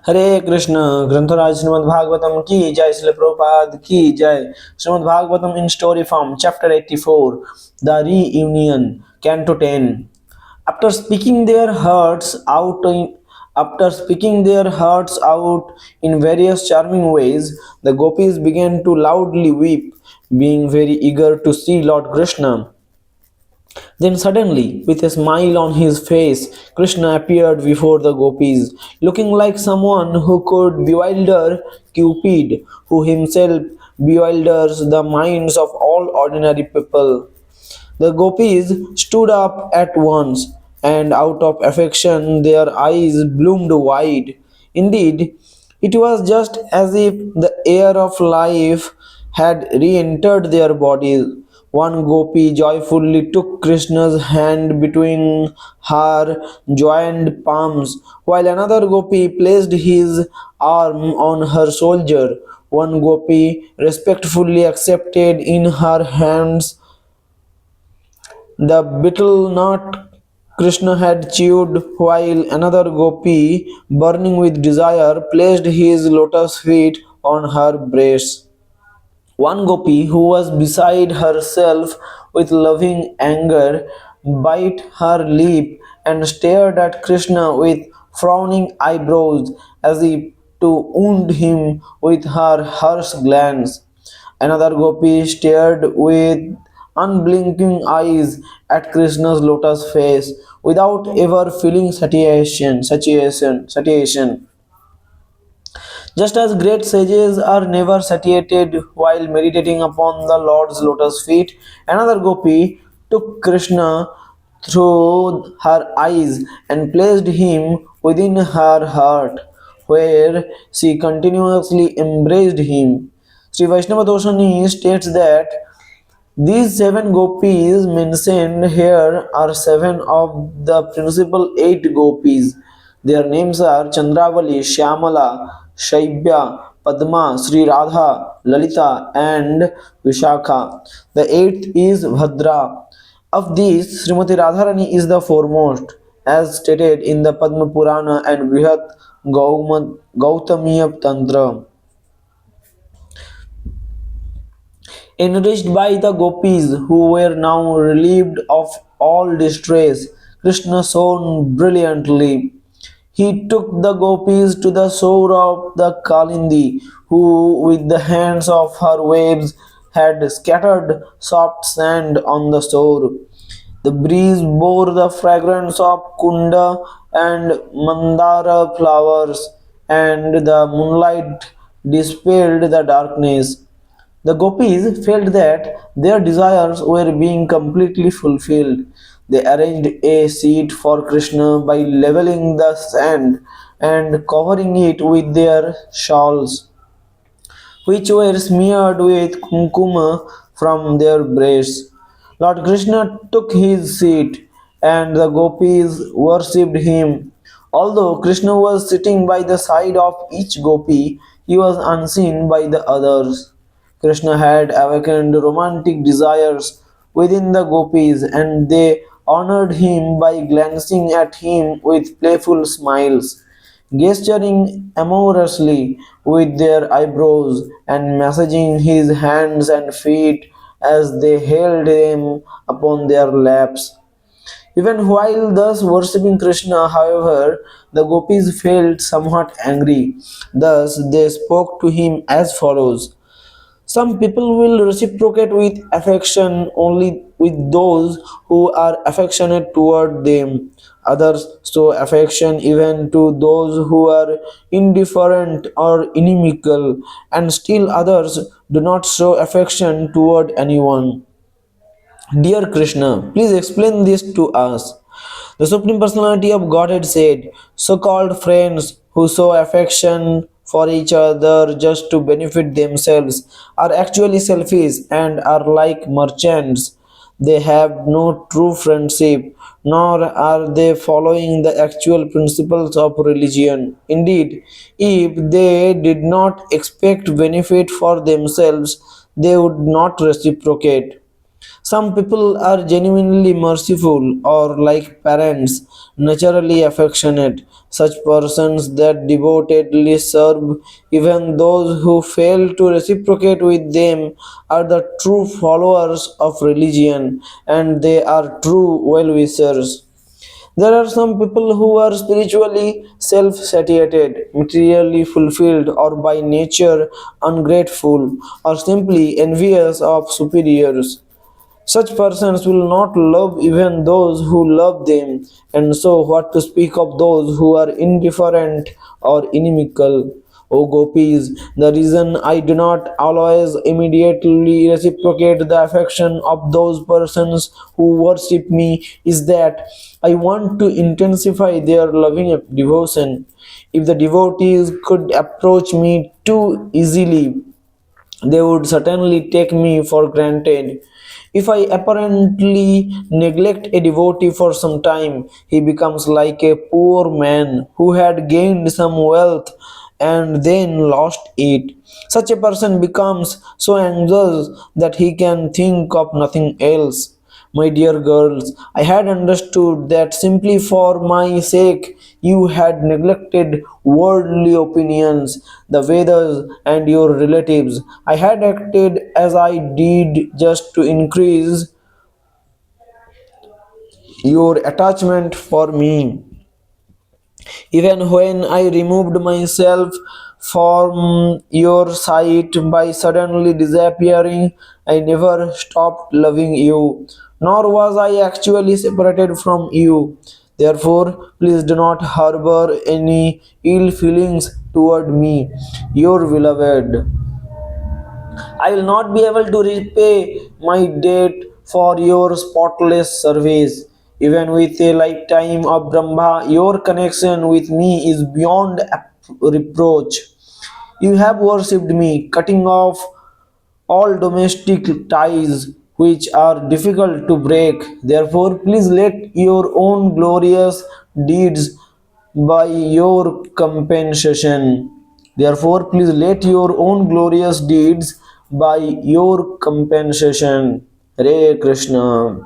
हरे Krishna ग्रंथराज Śrīmad-Bhāgavatam की जय श्रील प्रभुपाद की जय Śrīmad-Bhāgavatam in story form chapter 84 the reunion Canto 10 after speaking their hearts out in after speaking their hearts out in various charming ways the gopis began to loudly weep being very eager to see Lord Krishna. Then suddenly, with a smile on his face, Krishna appeared before the gopis, looking like someone who could bewilder Cupid, who himself bewilders the minds of all ordinary people. The gopis stood up at once, and out of affection their eyes bloomed wide. Indeed, it was just as if the air of life had re entered their bodies. One gopi joyfully took Krishna's hand between her joined palms, while another gopi placed his arm on her shoulder. One gopi respectfully accepted in her hands the betel nut Krishna had chewed, while another gopi, burning with desire, placed his lotus feet on her breast. One gopi, who was beside herself with loving anger, bit her lip and stared at Krishna with frowning eyebrows as if to wound him with her harsh glance. Another gopi stared with unblinking eyes at Krishna's lotus face without ever feeling satiation. Just as great sages are never satiated while meditating upon the Lord's lotus feet, another gopi took Krishna through her eyes and placed him within her heart, where she continuously embraced him. Sri Vaishnava Doshani states that these seven gopis mentioned here are seven of the principal eight gopis. Their names are Chandravali, Shyamala, Shaibya, Padma, Sri Radha, Lalita, and Vishakha. The eighth is Bhadra. Of these, Srimati Radharani is the foremost, as stated in the Padma Purana and Brihat Gautamiya Tantra. Enriched by the gopis who were now relieved of all distress, Krishna shone brilliantly. He took the gopis to the shore of the Kalindi, who, with the hands of her waves, had scattered soft sand on the shore. The breeze bore the fragrance of kunda and mandara flowers, and the moonlight dispelled the darkness. The gopis felt that their desires were being completely fulfilled. They arranged a seat for Krishna by leveling the sand and covering it with their shawls, which were smeared with kumkuma from their breasts. Lord Krishna took his seat, and the gopis worshipped him. Although Krishna was sitting by the side of each gopi, he was unseen by the others. Krishna had awakened romantic desires within the gopis, and they honored him by glancing at him with playful smiles, gesturing amorously with their eyebrows, and massaging his hands and feet as they held him upon their laps. Even while thus worshipping Krishna, however, the gopis felt somewhat angry. Thus they spoke to him as follows. Some people will reciprocate with affection only with those who are affectionate toward them. Others show affection even to those who are indifferent or inimical, and still others do not show affection toward anyone. Dear Krishna, please explain this to us. The Supreme Personality of Godhead said, so called friends who show affection for each other just to benefit themselves are actually selfish and are like merchants. They have no true friendship, nor are they following the actual principles of religion. Indeed, if they did not expect benefit for themselves, they would not reciprocate. Some people are genuinely merciful or like parents, naturally affectionate. Such persons that devotedly serve even those who fail to reciprocate with them are the true followers of religion, and they are true well wishers. There are some people who are spiritually self satiated, materially fulfilled, or by nature ungrateful, or simply envious of superiors. Such persons will not love even those who love them, and so what to speak of those who are indifferent or inimical? O gopis, the reason I do not always immediately reciprocate the affection of those persons who worship me is that I want to intensify their loving devotion. If the devotees could approach me too easily, they would certainly take me for granted. If I apparently neglect a devotee for some time, he becomes like a poor man who had gained some wealth and then lost it. Such a person becomes so anxious that he can think of nothing else. My dear girls, I had understood that simply for my sake you had neglected worldly opinions, the Vedas, and your relatives. I had acted as I did just to increase your attachment for me. Even when I removed myself from your sight by suddenly disappearing, I never stopped loving you, nor was I actually separated from you. Therefore, please do not harbor any ill feelings toward me, your beloved. I will not be able to repay my debt for your spotless service. Even with a lifetime of Brahma, your connection with me is beyond reproach. You have worshipped me, cutting off all domestic ties which are difficult to break. Therefore, please let your own glorious deeds by your compensation. Therefore, please let your own glorious deeds by your compensation. Hare Krishna.